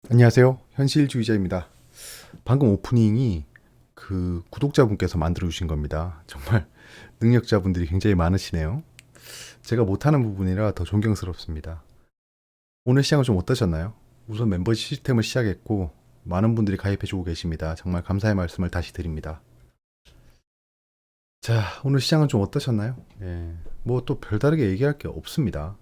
안녕하세요. 현실주의자입니다. 방금 오프닝이 그 구독자분께서 만들어 주신 겁니다. 정말 능력자분들이 굉장히 많으시네요. 제가 못하는 부분이라 더 존경스럽습니다. 오늘 시장은 좀 어떠셨나요? 우선 멤버십 시스템을 시작했고 많은 분들이 가입해주고 계십니다. 정말 감사의 말씀을 다시 드립니다. 자, 오늘 시장은 좀 어떠셨나요? 뭐 또 별다르게 얘기할 게 없습니다.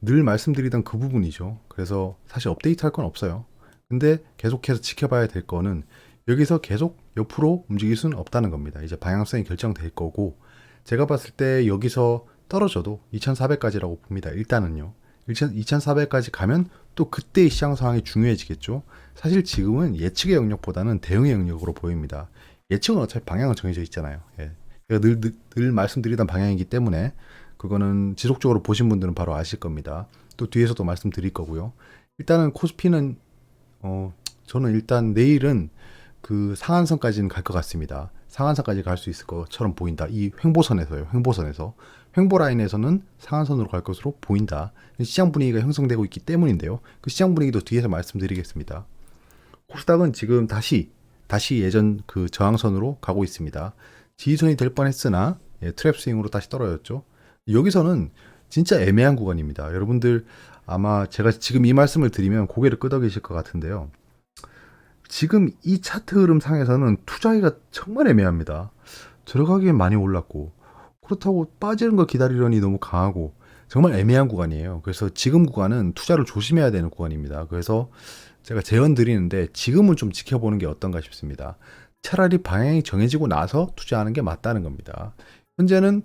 늘 말씀드리던 그 부분이죠. 그래서 사실 업데이트할 건 없어요. 근데 계속해서 지켜봐야 될 거는 여기서 계속 옆으로 움직일 수는 없다는 겁니다. 이제 방향성이 결정될 거고, 제가 봤을 때 여기서 떨어져도 2400까지라고 봅니다. 일단은요. 2400까지 가면 또 그때의 시장 상황이 중요해지겠죠. 사실 지금은 예측의 영역보다는 대응의 영역으로 보입니다. 예측은 어차피 방향은 정해져 있잖아요. 제가 늘 말씀드리던 방향이기 때문에 그거는 지속적으로 보신 분들은 바로 아실 겁니다. 또 뒤에서도 말씀드릴 거고요. 일단은 코스피는 저는 일단 내일은 그 상한선까지는 갈 것 같습니다. 상한선까지 갈 수 있을 것처럼 보인다. 이 횡보선에서요. 횡보선에서. 횡보 라인에서는 상한선으로 갈 것으로 보인다. 시장 분위기가 형성되고 있기 때문인데요. 그 시장 분위기도 뒤에서 말씀드리겠습니다. 코스닥은 지금 다시 예전 그 저항선으로 가고 있습니다. 지지선이 될 뻔했으나 트랩 스윙으로 다시 떨어졌죠. 여기서는 진짜 애매한 구간입니다. 여러분들 아마 제가 지금 이 말씀을 드리면 고개를 끄덕이실 것 같은데요. 지금 이 차트 흐름 상에서는 투자하기가 정말 애매합니다. 들어가기엔 많이 올랐고 그렇다고 빠지는 걸 기다리려니 너무 강하고 정말 애매한 구간이에요. 그래서 지금 구간은 투자를 조심해야 되는 구간입니다. 그래서 제가 제언 드리는데 지금은 좀 지켜보는 게 어떤가 싶습니다. 차라리 방향이 정해지고 나서 투자하는 게 맞다는 겁니다. 현재는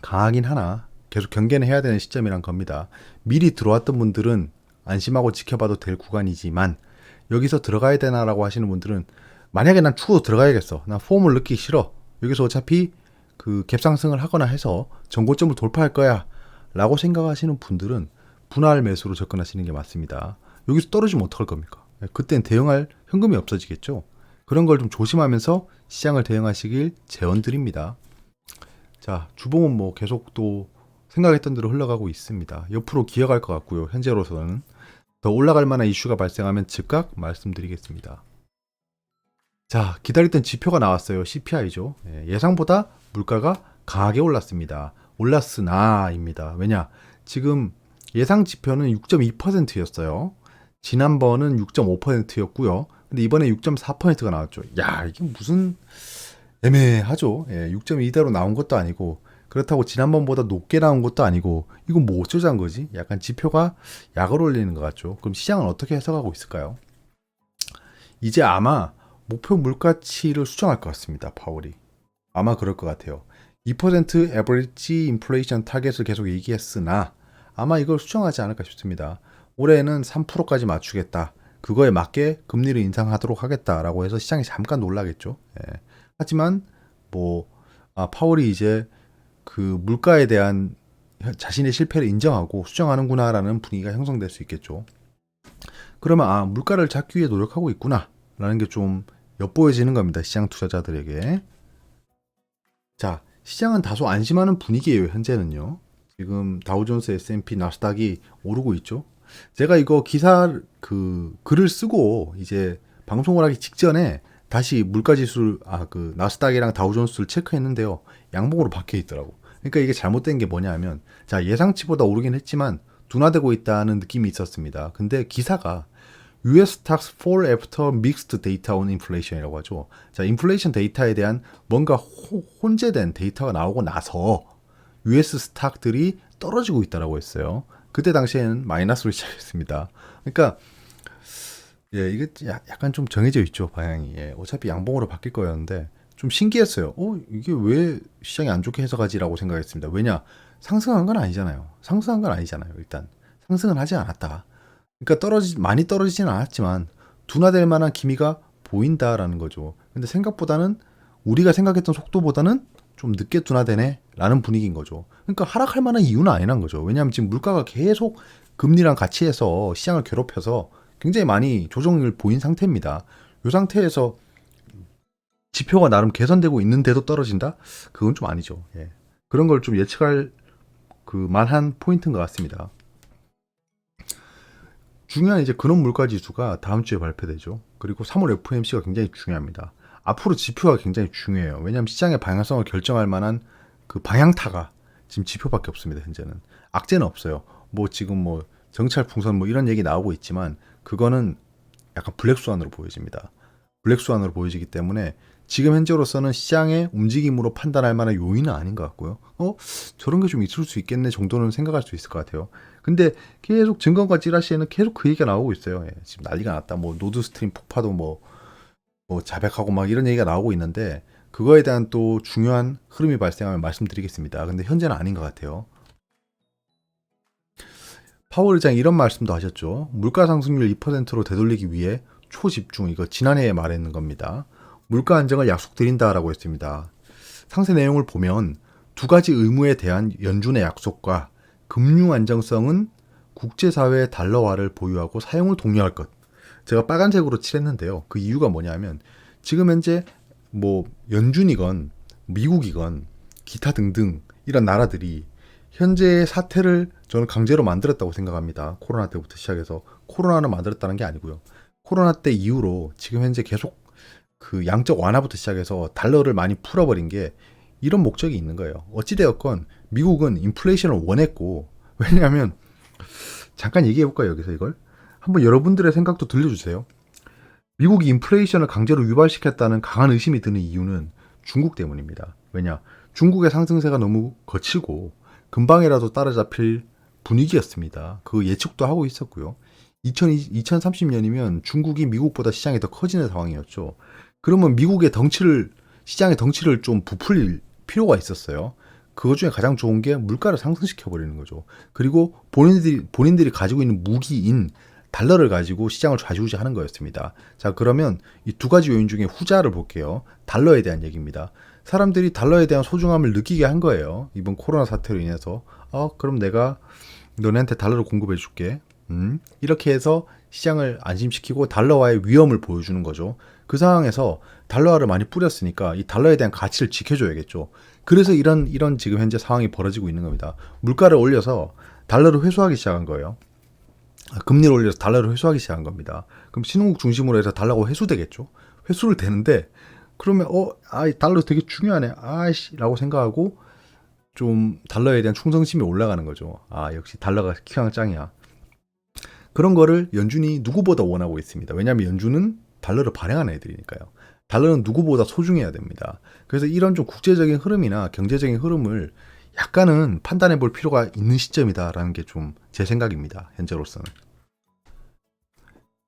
강하긴 하나 계속 경계는 해야 되는 시점이란 겁니다. 미리 들어왔던 분들은 안심하고 지켜봐도 될 구간이지만 여기서 들어가야 되나라고 하시는 분들은 만약에 난 추후 들어가야겠어. 난 폼을 넣기 싫어. 여기서 어차피 그 갭상승을 하거나 해서 전고점을 돌파할 거야. 라고 생각하시는 분들은 분할 매수로 접근하시는 게 맞습니다. 여기서 떨어지면 어떡할 겁니까? 그땐 대응할 현금이 없어지겠죠. 그런 걸 좀 조심하면서 시장을 대응하시길 제언드립니다. 자, 주봉은 뭐 계속 또 생각했던 대로 흘러가고 있습니다. 옆으로 기어갈 것 같고요. 현재로서는 더 올라갈 만한 이슈가 발생하면 즉각 말씀드리겠습니다. 자, 기다렸던 지표가 나왔어요. CPI죠. 예상보다 물가가 강하게 올랐습니다. 올랐으나입니다. 왜냐? 지금 예상 지표는 6.2%였어요. 지난번은 6.5%였고요. 근데 이번에 6.4%가 나왔죠. 야, 이게 무슨 애매하죠. 6.2대로 나온 것도 아니고 그렇다고 지난번보다 높게 나온 것도 아니고 이건 뭐 어쩌자는 거지? 약간 지표가 약을 올리는 것 같죠. 그럼 시장은 어떻게 해석하고 있을까요? 이제 아마 목표 물가치를 수정할 것 같습니다. 파월이. 아마 그럴 것 같아요. 2% average inflation 타겟을 계속 얘기했으나 아마 이걸 수정하지 않을까 싶습니다. 올해는 3%까지 맞추겠다. 그거에 맞게 금리를 인상하도록 하겠다라고 해서 시장이 잠깐 놀라겠죠. 하지만 뭐 파월이 이제 그 물가에 대한 자신의 실패를 인정하고 수정하는구나라는 분위기가 형성될 수 있겠죠. 그러면 물가를 잡기 위해 노력하고 있구나라는 게 좀 엿보여지는 겁니다. 시장 투자자들에게. 자, 시장은 다소 안심하는 분위기예요. 현재는요. 지금 다우존스, S&P, 나스닥이 오르고 있죠. 제가 이거 기사 그 글을 쓰고 이제 방송을 하기 직전에 다시 물가지수를 그 나스닥이랑 다우존스를 체크했는데요. 양봉으로 박혀 있더라고. 그러니까 이게 잘못된 게 뭐냐면 자, 예상치보다 오르긴 했지만 둔화되고 있다는 느낌이 있었습니다. 근데 기사가 US stocks fall after mixed data on inflation이라고 하죠. 자, 인플레이션 데이터에 대한 뭔가 혼재된 데이터가 나오고 나서 US 스탁들이 떨어지고 있다라고 했어요. 그때 당시에는 마이너스로 시작했습니다. 그러니까 이게 약간 좀 정해져 있죠, 방향이. 어차피 양봉으로 바뀔 거였는데 좀 신기했어요. 이게 왜 시장이 안 좋게 해석하지라고 생각했습니다. 왜냐? 상승한 건 아니잖아요. 상승한 건 아니잖아요. 일단 상승은 하지 않았다. 그러니까 많이 떨어지지는 않았지만 둔화될 만한 기미가 보인다라는 거죠. 근데 생각보다는 우리가 생각했던 속도보다는 좀 늦게 둔화되네 라는 분위기인 거죠. 그러니까 하락할 만한 이유는 아니란 거죠. 왜냐하면 지금 물가가 계속 금리랑 같이 해서 시장을 괴롭혀서 굉장히 많이 조정을 보인 상태입니다. 이 상태에서 지표가 나름 개선되고 있는데도 떨어진다? 그건 좀 아니죠. 그런 걸 좀 예측할 그 만한 포인트인 것 같습니다. 중요한 이제 근원 물가 지수가 다음 주에 발표되죠. 그리고 3월 FOMC가 굉장히 중요합니다. 앞으로 지표가 굉장히 중요해요. 왜냐하면 시장의 방향성을 결정할 만한 그 방향타가 지금 지표밖에 없습니다. 현재는 악재는 없어요. 뭐 지금 뭐 정찰 풍선 뭐 이런 얘기 나오고 있지만 그거는 약간 블랙스완으로 보여집니다. 블랙스완으로 보여지기 때문에 지금 현재로서는 시장의 움직임으로 판단할 만한 요인은 아닌 것 같고요. 저런 게 좀 있을 수 있겠네 정도는 생각할 수 있을 것 같아요. 근데 계속 증권가 찌라시에는 계속 그 얘기가 나오고 있어요. 예, 지금 난리가 났다. 뭐 노드스트림 폭파도 뭐 자백하고 막 이런 얘기가 나오고 있는데 그거에 대한 또 중요한 흐름이 발생하면 말씀드리겠습니다. 근데 현재는 아닌 것 같아요. 파월 의장이 이런 말씀도 하셨죠. 물가 상승률 2%로 되돌리기 위해 초집중, 이거 지난해에 말했는 겁니다. 물가 안정을 약속드린다라고 했습니다. 상세 내용을 보면 두 가지 의무에 대한 연준의 약속과 금융 안정성은 국제사회의 달러화를 보유하고 사용을 독려할 것. 제가 빨간색으로 칠했는데요. 그 이유가 뭐냐면 지금 현재 뭐 연준이건 미국이건 기타 등등 이런 나라들이 현재의 사태를 저는 강제로 만들었다고 생각합니다. 코로나 때부터 시작해서 코로나는 만들었다는 게 아니고요. 코로나 때 이후로 지금 현재 계속 그 양적 완화부터 시작해서 달러를 많이 풀어버린 게 이런 목적이 있는 거예요. 어찌되었건 미국은 인플레이션을 원했고, 왜냐하면 잠깐 얘기해볼까요 여기서 이걸? 한번 여러분들의 생각도 들려주세요. 미국이 인플레이션을 강제로 유발시켰다는 강한 의심이 드는 이유는 중국 때문입니다. 왜냐? 중국의 상승세가 너무 거칠고 금방이라도 따라잡힐 분위기였습니다. 그 예측도 하고 있었고요. 2030년이면 중국이 미국보다 시장이 더 커지는 상황이었죠. 그러면 미국의 시장의 덩치를 좀 부풀릴 필요가 있었어요. 그것 중에 가장 좋은 게 물가를 상승시켜버리는 거죠. 그리고 본인들이 가지고 있는 무기인 달러를 가지고 시장을 좌지우지하는 거였습니다. 자, 그러면 이 두 가지 요인 중에 후자를 볼게요. 달러에 대한 얘기입니다. 사람들이 달러에 대한 소중함을 느끼게 한 거예요. 이번 코로나 사태로 인해서. 그럼 내가 너네한테 달러를 공급해 줄게. 이렇게 해서 시장을 안심시키고 달러화의 위험을 보여주는 거죠. 그 상황에서 달러화를 많이 뿌렸으니까 이 달러에 대한 가치를 지켜줘야겠죠. 그래서 이런 지금 현재 상황이 벌어지고 있는 겁니다. 물가를 올려서 달러를 회수하기 시작한 거예요. 금리를 올려서 달러를 회수하기 시작한 겁니다. 그럼 신흥국 중심으로 해서 달러가 회수되겠죠. 회수를 되는데 그러면 달러 되게 중요하네. 라고 생각하고 좀 달러에 대한 충성심이 올라가는 거죠. 역시 달러가 키왕 짱이야. 그런 거를 연준이 누구보다 원하고 있습니다. 왜냐하면 연준은 달러를 발행하는 애들이니까요. 달러는 누구보다 소중해야 됩니다. 그래서 이런 좀 국제적인 흐름이나 경제적인 흐름을 약간은 판단해 볼 필요가 있는 시점이다라는 게 좀 제 생각입니다. 현재로서는.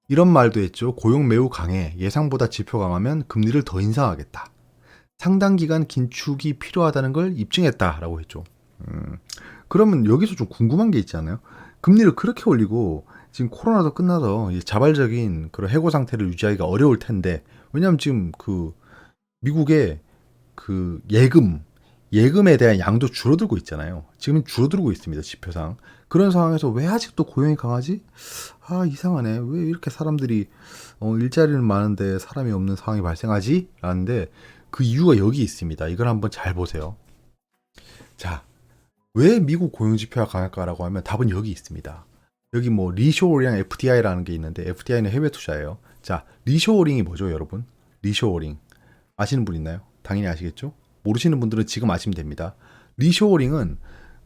이런 말도 했죠. 고용 매우 강해. 예상보다 지표 강하면 금리를 더 인상하겠다. 상당 기간 긴축이 필요하다는 걸 입증했다라고 했죠. 그러면 여기서 좀 궁금한 게 있잖아요. 금리를 그렇게 올리고 지금 코로나도 끝나서 자발적인 그런 해고 상태를 유지하기가 어려울 텐데, 왜냐하면 지금 그 미국의 그 예금에 대한 양도 줄어들고 있잖아요. 지금 줄어들고 있습니다. 지표상. 그런 상황에서 왜 아직도 고용이 강하지? 이상하네. 왜 이렇게 사람들이 일자리는 많은데 사람이 없는 상황이 발생하지? 라는데 그 이유가 여기 있습니다. 이걸 한번 잘 보세요. 자, 왜 미국 고용 지표가 강할까라고 하면 답은 여기 있습니다. 여기 뭐 리쇼어링 FDI라는 게 있는데 FDI는 해외 투자예요. 자, 리쇼어링이 뭐죠, 여러분? 리쇼어링 아시는 분 있나요? 당연히 아시겠죠? 모르시는 분들은 지금 아시면 됩니다. 리쇼어링은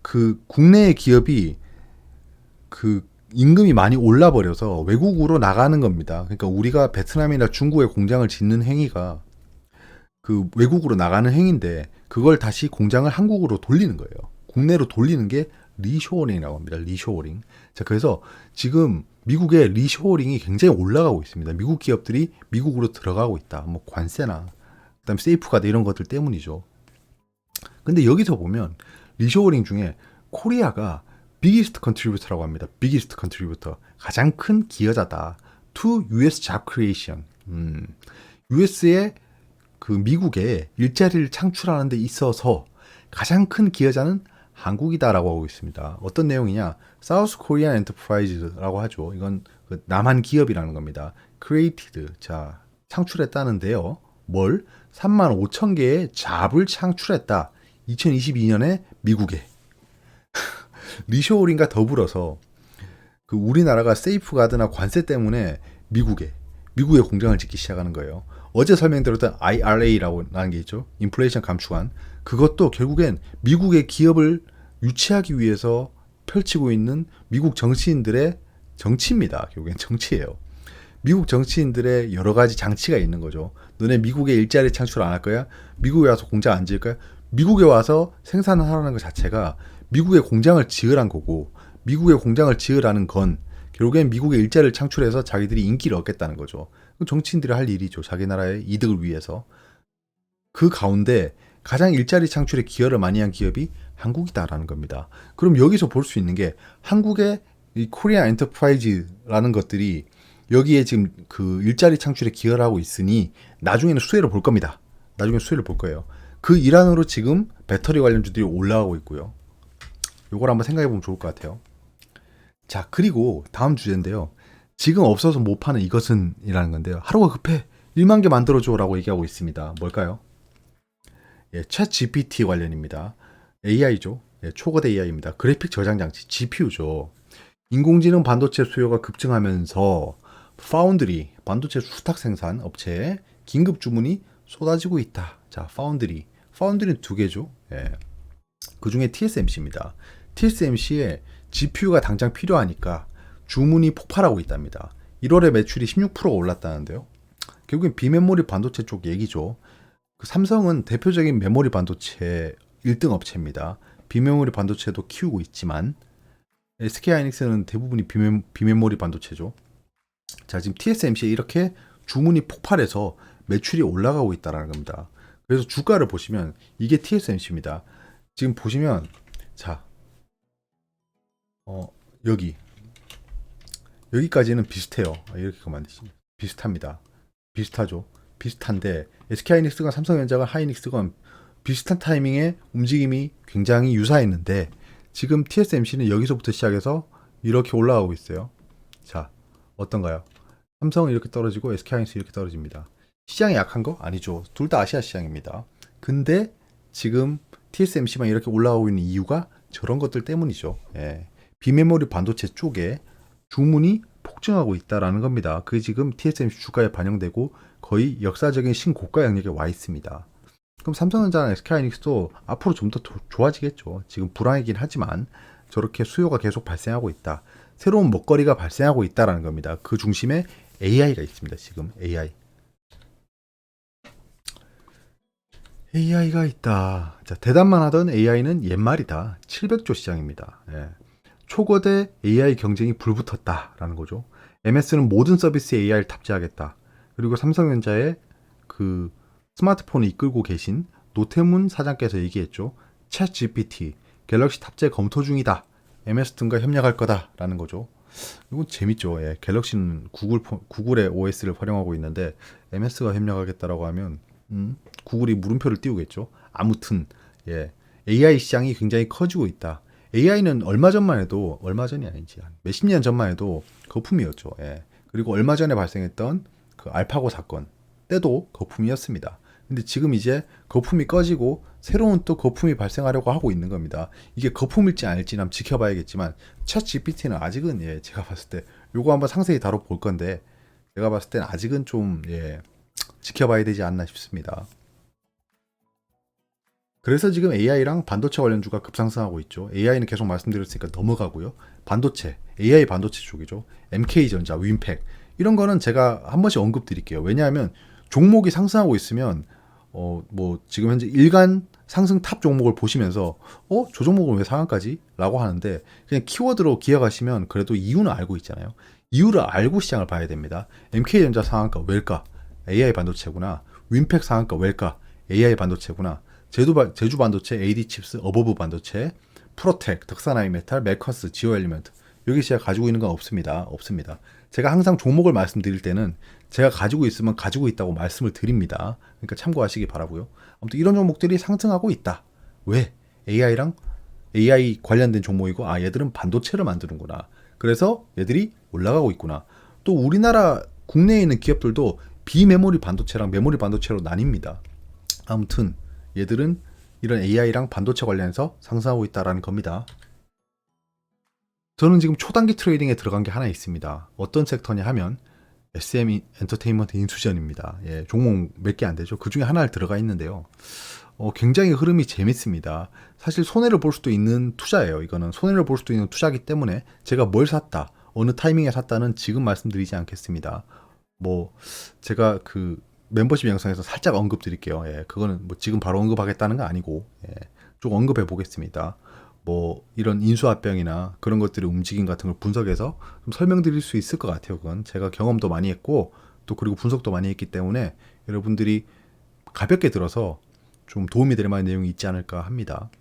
그 국내의 기업이 그 임금이 많이 올라 버려서 외국으로 나가는 겁니다. 그러니까 우리가 베트남이나 중국에 공장을 짓는 행위가 그 외국으로 나가는 행위인데 그걸 다시 공장을 한국으로 돌리는 거예요. 국내로 돌리는 게 리쇼어링이라고 합니다. 리쇼어링. 자, 그래서 지금 미국의 리쇼어링이 굉장히 올라가고 있습니다. 미국 기업들이 미국으로 들어가고 있다. 뭐 관세나 그다음에 세이프가드 이런 것들 때문이죠. 근데 여기서 보면 리쇼어링 중에 코리아가 biggest contributor라고 합니다. biggest contributor. 가장 큰 기여자다. to US job creation. US의 그 미국에 일자리를 창출하는 데 있어서 가장 큰 기여자는 한국이다라고 하고 있습니다. 어떤 내용이냐? South Korean Enterprise라고 하죠. 이건 그 남한 기업이라는 겁니다. created. 자, 창출했다는데요. 뭘? 35,000개의 잡을 창출했다. 2022년에 미국에. 리쇼어링과 더불어서 그 우리나라가 세이프가드나 관세 때문에 미국에 공장을 짓기 시작하는 거예요. 어제 설명드렸던 IRA라고 하는 게 있죠. 인플레이션 감축안. 그것도 결국엔 미국의 기업을 유치하기 위해서 펼치고 있는 미국 정치인들의 정치입니다. 결국엔 정치예요. 미국 정치인들의 여러 가지 장치가 있는 거죠. 너네 미국에 일자리 창출 안 할 거야? 미국에 와서 공장 안 지을 거야? 미국에 와서 생산을 하라는 것 자체가 미국에 공장을 지으란 거고, 미국에 공장을 지으라는 건 결국엔 미국에 일자리를 창출해서 자기들이 인기를 얻겠다는 거죠. 정치인들이 할 일이죠. 자기 나라의 이득을 위해서. 그 가운데 가장 일자리 창출에 기여를 많이 한 기업이 한국이다라는 겁니다. 그럼 여기서 볼 수 있는 게 한국의 이 코리아 엔터프라이즈라는 것들이 여기에 지금 그 일자리 창출에 기여를 하고 있으니 나중에는 수혜를 볼 겁니다. 나중에 수혜를 볼 거예요. 그 일환으로 지금 배터리 관련주들이 올라가고 있고요. 요걸 한번 생각해 보면 좋을 것 같아요. 자, 그리고 다음 주제인데요. 지금 없어서 못 파는 이것은 이라는 건데요. 하루가 급해. 1만 개 만들어줘 라고 얘기하고 있습니다. 뭘까요? 예, 챗 GPT 관련입니다. AI죠. 예, 초거대 AI입니다. 그래픽 저장 장치, GPU죠. 인공지능 반도체 수요가 급증하면서 파운드리, 반도체 수탁 생산 업체에 긴급 주문이 쏟아지고 있다. 자, 파운드리는 두 개죠. 예. 그 중에 TSMC입니다. TSMC에 GPU가 당장 필요하니까 주문이 폭발하고 있답니다. 1월에 매출이 16%가 올랐다는데요. 결국엔 비메모리 반도체 쪽 얘기죠. 그 삼성은 대표적인 메모리 반도체 1등 업체입니다. 비메모리 반도체도 키우고 있지만 SK하이닉스는 대부분이 비메모리 반도체죠. 자, 지금 TSMC에 이렇게 주문이 폭발해서 매출이 올라가고 있다는 겁니다. 그래서 주가를 보시면 이게 TSMC입니다. 지금 보시면 자, 여기까지는 비슷해요. 이렇게 만드시면 비슷합니다. 비슷하죠. 비슷한데 SK하이닉스가 삼성전자가 하이닉스가 비슷한 타이밍에 움직임이 굉장히 유사했는데 지금 TSMC는 여기서부터 시작해서 이렇게 올라가고 있어요. 자, 어떤가요? 삼성은 이렇게 떨어지고 SK하이닉스 이렇게 떨어집니다. 시장이 약한 거? 아니죠. 둘 다 아시아 시장입니다. 근데 지금 TSMC만 이렇게 올라가고 있는 이유가 저런 것들 때문이죠. 예. 비메모리 반도체 쪽에 주문이 폭증하고 있다라는 겁니다. 그게 지금 TSMC 주가에 반영되고 거의 역사적인 신고가 영역에 와 있습니다. 그럼 삼성전자나 SK하이닉스도 앞으로 좀 더 좋아지겠죠. 지금 불황이긴 하지만 저렇게 수요가 계속 발생하고 있다. 새로운 먹거리가 발생하고 있다라는 겁니다. 그 중심에 AI가 있습니다. 지금 AI가 있다. 자, 대단만 하던 AI는 옛말이다. 700조 시장입니다. 예. 초거대 AI 경쟁이 불붙었다라는 거죠. MS는 모든 서비스에 AI를 탑재하겠다. 그리고 삼성전자의 그 스마트폰을 이끌고 계신 노태문 사장께서 얘기했죠. 챗 GPT, 갤럭시 탑재 검토 중이다. MS 등과 협력할 거다라는 거죠. 이건 재밌죠. 예, 갤럭시는 구글의 OS를 활용하고 있는데 MS가 협력하겠다라고 하면 구글이 물음표를 띄우겠죠. 아무튼 예, AI 시장이 굉장히 커지고 있다. AI는 얼마 전이 아니지 몇십 년 전만 해도 거품이었죠. 예. 그리고 얼마 전에 발생했던 그 알파고 사건 때도 거품이었습니다. 근데 지금 이제 거품이 꺼지고 새로운 또 거품이 발생하려고 하고 있는 겁니다. 이게 거품일지 아닐지 한번 지켜봐야겠지만 챗 GPT는 아직은 예, 제가 봤을 때 요거 한번 상세히 다뤄볼 건데 제가 봤을 때는 아직은 좀 예, 지켜봐야 되지 않나 싶습니다. 그래서 지금 AI랑 반도체 관련주가 급상승하고 있죠. AI는 계속 말씀드렸으니까 넘어가고요. 반도체, AI 반도체 쪽이죠. MK전자, 윈팩 이런 거는 제가 한 번씩 언급드릴게요. 왜냐하면 종목이 상승하고 있으면 뭐 지금 현재 일간 상승 탑 종목을 보시면서 저 종목은 왜 상한가지? 라고 하는데 그냥 키워드로 기억하시면 그래도 이유는 알고 있잖아요. 이유를 알고 시장을 봐야 됩니다. MK전자 상한가 왜일까? AI 반도체구나. 윈팩 상한가 왜일까? AI 반도체구나. 제주 반도체, AD칩스, 어버브 반도체, 프로텍, 덕산아이메탈, 멜커스, 지오엘리먼트 여기 제가 가지고 있는 건 없습니다. 제가 항상 종목을 말씀드릴 때는 제가 가지고 있으면 가지고 있다고 말씀을 드립니다. 그러니까 참고하시기 바라고요. 아무튼 이런 종목들이 상승하고 있다. 왜? AI 관련된 종목이고 얘들은 반도체를 만드는구나. 그래서 얘들이 올라가고 있구나. 또 우리나라 국내에 있는 기업들도 비메모리 반도체랑 메모리 반도체로 나뉩니다. 아무튼 얘들은 이런 AI랑 반도체 관련해서 상승하고 있다라는 겁니다. 저는 지금 초단기 트레이딩에 들어간 게 하나 있습니다. 어떤 섹터냐 하면 SM 엔터테인먼트 인수전입니다. 예, 종목 몇 개 안 되죠. 그 중에 하나를 들어가 있는데요. 굉장히 흐름이 재밌습니다. 사실 손해를 볼 수도 있는 투자예요. 이거는 손해를 볼 수도 있는 투자이기 때문에 제가 뭘 샀다, 어느 타이밍에 샀다는 지금 말씀드리지 않겠습니다. 뭐 제가 그 멤버십 영상에서 살짝 언급드릴게요. 예, 그거는 뭐 지금 바로 언급하겠다는 거 아니고, 예, 좀 언급해 보겠습니다. 뭐 이런 인수합병이나 그런 것들의 움직임 같은 걸 분석해서 좀 설명드릴 수 있을 것 같아요. 그건 제가 경험도 많이 했고 또 그리고 분석도 많이 했기 때문에 여러분들이 가볍게 들어서 좀 도움이 될 만한 내용이 있지 않을까 합니다.